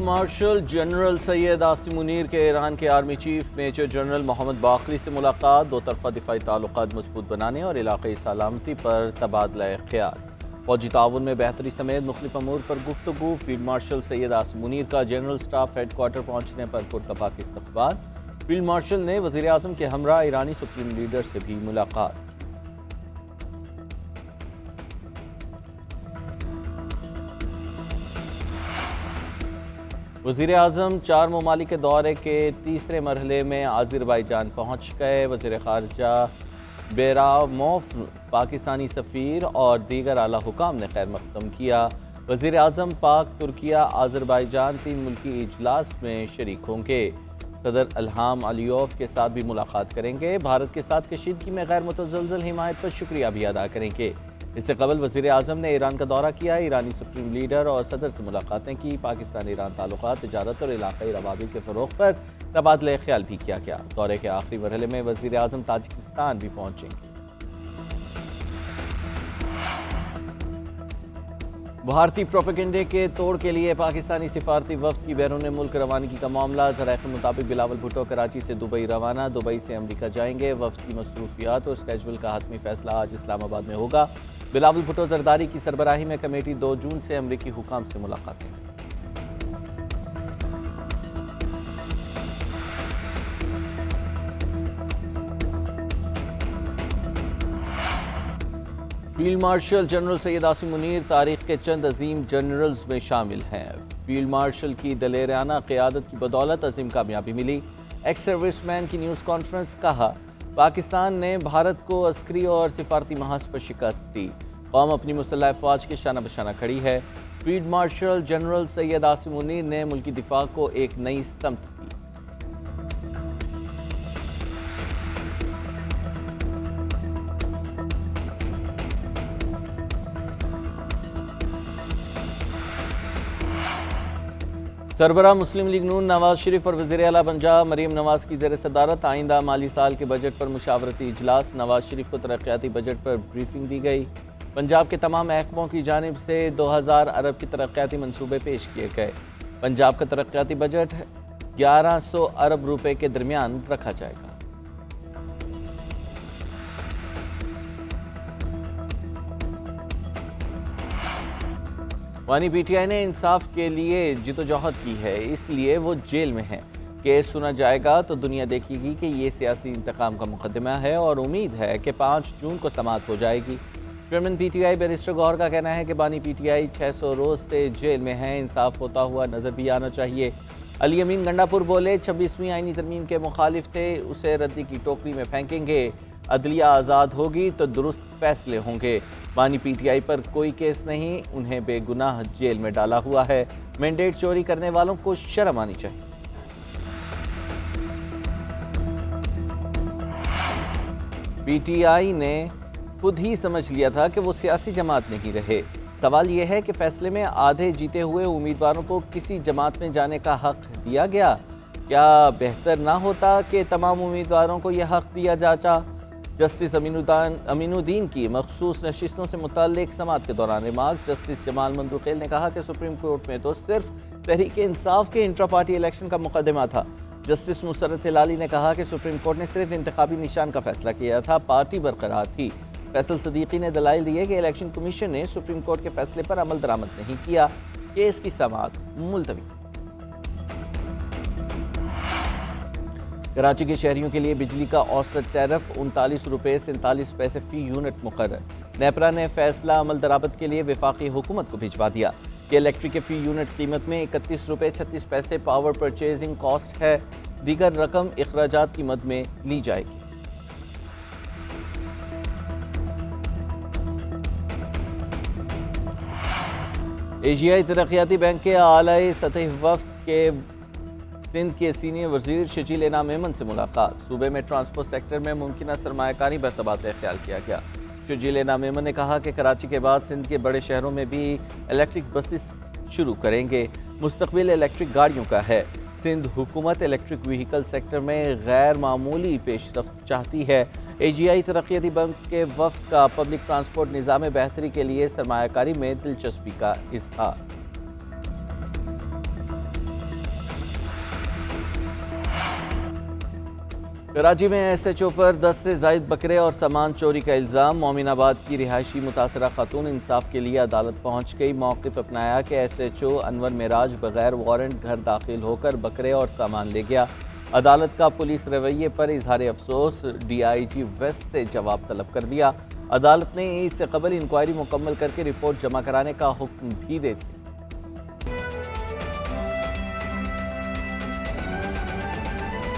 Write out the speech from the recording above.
Martial general Syed Asim Munir के Iran के army chief major general Mohammad Bagheri से मुलाकात। दो तरफा दिफाई ताल्लुकात मजबूत बनाने और इलाक़ाई सलामती पर तबादला ख्याल। फौजी ताउन में बेहतरी समेत मुख्तलिफ अमूर पर गुफ्तगू। फील्ड मार्शल सैयद आसिम मुनीर का जनरल स्टाफ हेडक्वार्टर पहुँचने पर पुरतफाक इस्तकबाल। फील्ड मार्शल ने वज़ीर आज़म के हमरा ईरानी सुप्रीम लीडर से भी मुलाकात। वज़ीर आज़म 4 ममालिक के दौरे के तीसरे मरहले में आज़रबाईजान पहुँच गए। वज़ीर ख़ारजा बेरामोफ, पाकिस्तानी सफ़ीर और दीगर आला हुकाम ने खैर मक़दम किया। वज़ीर आज़म पाक, तुर्किया, आज़रबाईजान 3 मुल्की इजलास में शरीक होंगे। सदर इल्हाम अलियोव के साथ भी मुलाकात करेंगे। भारत के साथ कशीदगी में गैर मुतज़लज़ल हिमायत पर शुक्रिया भी अदा करेंगे। इससे कबल वज़ीर आज़म ने ईरान का दौरा किया। ईरानी सुप्रीम लीडर और सदर से मुलाकातें की। पाकिस्तान ईरान ताल्लुकात, तिजारत और इलाक़ाई रवाबित के फ़रोग़ पर तबादला ख्याल भी किया गया। दौरे के आखिरी मरहले में वज़ीर आज़म ताजिकिस्तान भी पहुँचेंगे। भारतीय प्रोपेगेंडे के तोड़ के लिए पाकिस्तानी सिफारती वफ़द की बैरून मुल्क रवानगी का मामला। ज़राए के मुताबिक बिलावल भुट्टो कराची से दुबई रवाना, दुबई से अमरीका जाएंगे। वफ़द की मसरूफियात और स्केजुअल का हतमी फैसला आज इस्लामाबाद में होगा। बिलावल भुट्टो जरदारी की सरबराही में कमेटी 2 जून से अमरीकी हुकाम से मुलाकात। Field marshal general Syed Asim Munir तारीख के चंद अजीम जनरल्स में शामिल हैं। फील्ड मार्शल की दलेराना क़यादत की बदौलत अजीम कामयाबी मिली। एक्स सर्विसमैन की न्यूज़ कॉन्फ्रेंस। कहा, पाकिस्तान ने भारत को अस्करी और सिफारती महाज पर शिकस्त दी। कौम अपनी मुसल्लह अफ़वाज के शाना बशाना खड़ी है। Field marshal general Syed Asim Munir ने मुल्की दिफा को एक नई समत दी। सरबराह मुस्लिम लीग नून नवाज शरीफ और वज़ीर आला पंजाब मरीम नवाज की ज़ेर सदारत आइंदा माली साल के बजट पर मुशावरती इजलास। नवाज शरीफ को तरक्याती बजट पर ब्रीफिंग दी गई। पंजाब के तमाम महकमों की जानिब से 2000 अरब के तरक्याती मनसूबे पेश किए गए। पंजाब का तरक्याती बजट 1100 अरब रुपए के दरमियान रखा जाएगा। वानी पीटीआई ने इंसाफ के लिए जिदोजहद की है, इसलिए वो जेल में है। केस सुना जाएगा तो दुनिया देखेगी कि ये सियासी इंतकाम का मुकदमा है और उम्मीद है कि 5 जून को समाअत हो जाएगी। चेयरमैन पीटीआई बैरिस्टर गौहर का कहना है कि बानी पीटीआई 600 रोज से जेल में है। इंसाफ होता हुआ नजर भी आना चाहिए। अली अमीन गंडापुर बोले, 26वीं आईनी तरमीम के मुखालिफ थे, उसे रद्दी की टोकरी में फेंकेंगे। अदलिया आज़ाद होगी तो दुरुस्त फैसले होंगे। बानी पीटीआई पर कोई केस नहीं, उन्हें बेगुनाह जेल में डाला हुआ है। मैंडेट चोरी करने वालों को शर्म आनी चाहिए। पीटीआई ने खुद ही समझ लिया था कि वो सियासी जमात नहीं रहे। सवाल यह है कि फैसले में आधे जीते हुए उम्मीदवारों को किसी जमात में जाने का हक दिया गया। क्या बेहतर ना होता कि तमाम उम्मीदवारों को यह हक दिया जाता। जस्टिस अमीनुद्दीन की मखसूस नशिस्तों से मुताल्लिक समाअत के दौरान रिमार्क। जस्टिस जमाल मंदुखेल ने कहा कि सुप्रीम कोर्ट में तो सिर्फ तहरीक इंसाफ के इंट्रा पार्टी इलेक्शन का मुकदमा था। जस्टिस मुसर्रत हिलाली ने कहा कि सुप्रीम कोर्ट ने सिर्फ इंतखाबी निशान का फैसला किया था, पार्टी बरकरार थी। फैसल सदीकी ने दलाइल दिए कि इलेक्शन कमीशन ने सुप्रीम कोर्ट के फैसले पर अमल दरामद नहीं किया। केस की समाअत मुलतवी। कराची के शहरियों के लिए बिजली का औसत टैरिफ 39 रुपये 47 पैसे फ़ी यूनिट मुकर्रर। नेपरा ने फैसला अमल दरामद के लिए वफाकी हुकूमत को भिजवा दिया कि इलेक्ट्रिक के फ़ी यूनिट कीमत में 31 रुपये 36 पैसे पावर परचेजिंग कॉस्ट है। दीगर रकम अखराजात की मद में ली जाएगी। एशियाई तरक्याती बैंक के आलाई सतही वफ़द के सिंध के सीनियर वजीर शजील इनाम मेमन से मुलाकात। सूबे में ट्रांसपोर्ट सेक्टर में मुमकिन सरमायाकारी पर तबादला ख्याल किया गया। शजील इनाम मेमन ने कहा कि कराची के बाद सिंध के बड़े शहरों में भी इलेक्ट्रिक बसेस शुरू करेंगे। मुस्तकबिल इलेक्ट्रिक गाड़ियों का है। सिंध हुकूमत इलेक्ट्रिक व्हीकल सेक्टर में गैर मामूली पेशरफ्त चाहती है। एशियाई तरक्याती बैंक के वफ़द का पब्लिक ट्रांसपोर्ट निज़ाम बेहतरी के लिए सरमायाकारी में दिलचस्पी का इजहार। कराची में एसएचओ पर 10 से जायद बकरे और सामान चोरी का इल्ज़ाम। मोमिनाबाद की रिहायशी मुतासरा खातून इंसाफ के लिए अदालत पहुंच गई। मौक़िफ़ अपनाया कि एसएचओ अनवर मेराज बगैर वारंट घर दाखिल होकर बकरे और सामान ले गया। अदालत का पुलिस रवैये पर इजहार अफसोस। DIG वेस्ट से जवाब तलब कर दिया। अदालत ने इससे कबल इंक्वायरी मुकम्मल करके रिपोर्ट जमा कराने का हुक्म भी दे दिया।